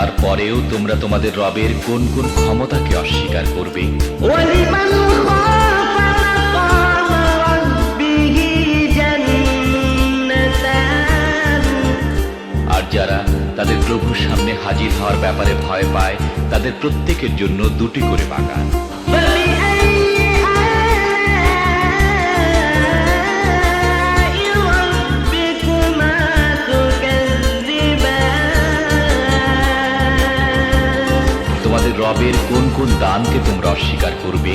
তারপরেও তোমরা তোমাদের রবের কোন কোন ক্ষমতাকে অস্বীকার করবে? ولمن خاف مقام ربه جنتان। আর যারা তাদের প্রভুর সামনে হাজির হওয়ার ব্যাপারে ভয় পায় তাদের প্রত্যেকের জন্য দুটি করে বাগান। فبأي آلاء ربكما تكذبان؟ তোমাদের রবের কোন কোন দানকে তোমরা অস্বীকার করবে?